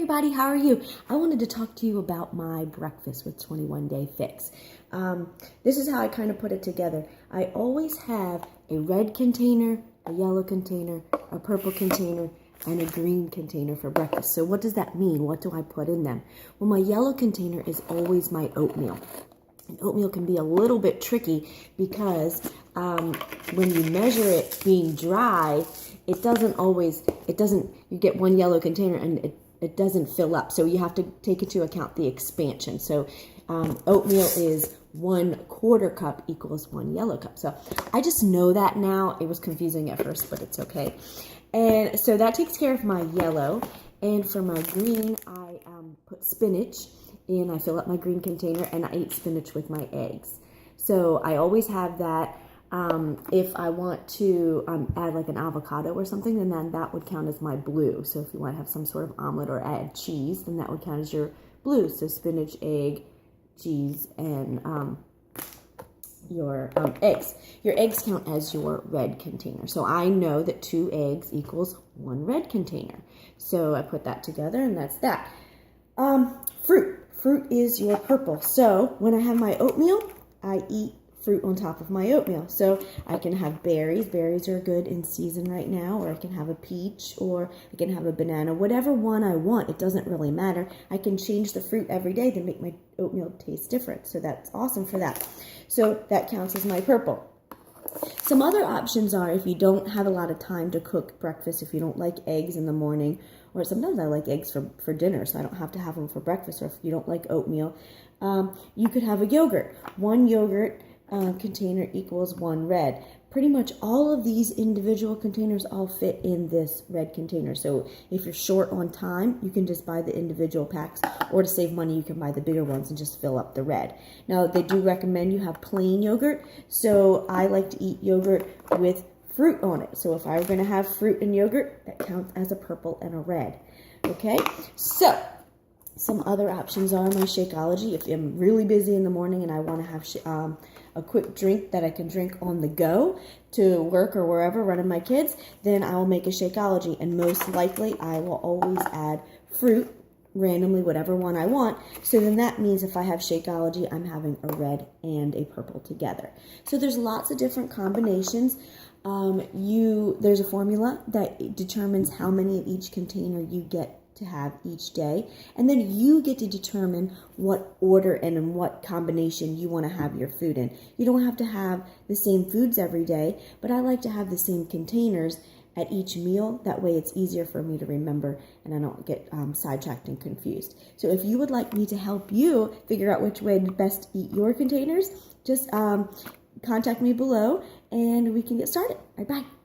everybody, how are you? I wanted to talk to you about my breakfast with 21 Day Fix. This is how I kind of put it together. I always have a red container, a yellow container, a purple container, and a green container for breakfast. So what does that mean? What do I put in them? Well, my yellow container is always my oatmeal. And oatmeal can be a little bit tricky because when you measure it being dry, you get one yellow container and it doesn't fill up. So you have to take into account the expansion. So oatmeal is 1/4 cup equals 1 yellow cup. So I just know that now. It was confusing at first, but it's okay. And so that takes care of my yellow. And for my green, I put spinach and I fill up my green container and I eat spinach with my eggs. So I always have that. If I want to add like an avocado or something, then that would count as my blue. So if you want to have some sort of omelet or add cheese, then that would count as your blue. So spinach, egg, cheese, and your eggs. Your eggs count as your red container. So I know that 2 eggs equals 1 red container. So I put that together and that's that. Fruit. Fruit is your purple. So when I have my oatmeal, I eat fruit on top of my oatmeal. So I can have berries. Berries are good in season right now, or I can have a peach, or I can have a banana, whatever one I want. It doesn't really matter. I can change the fruit every day to make my oatmeal taste different. So that's awesome for that. So that counts as my purple. Some other options are if you don't have a lot of time to cook breakfast, if you don't like eggs in the morning, or sometimes I like eggs for dinner, so I don't have to have them for breakfast, or if you don't like oatmeal, you could have a yogurt. 1 yogurt container equals 1 red. Pretty much all of these individual containers all fit in this red container. So if you're short on time, you can just buy the individual packs, or to save money, you can buy the bigger ones and just fill up the red. Now, they do recommend you have plain yogurt, so I like to eat yogurt with fruit on it. So if I were going to have fruit and yogurt, that counts as a purple and a red. Okay, so some other options are my Shakeology. If I'm really busy in the morning and I want to have a quick drink that I can drink on the go to work or wherever, running my kids, then I will make a Shakeology. And most likely, I will always add fruit, randomly, whatever one I want. So then that means if I have Shakeology, I'm having a red and a purple together. So there's lots of different combinations. There's a formula that determines how many of each container you get to have each day, and then you get to determine what order and in what combination you want to have your food in. You don't have to have the same foods every day, but I like to have the same containers at each meal. That way it's easier for me to remember and I don't get sidetracked and confused. So if you would like me to help you figure out which way to best eat your containers, just contact me below and we can get started. All right, bye.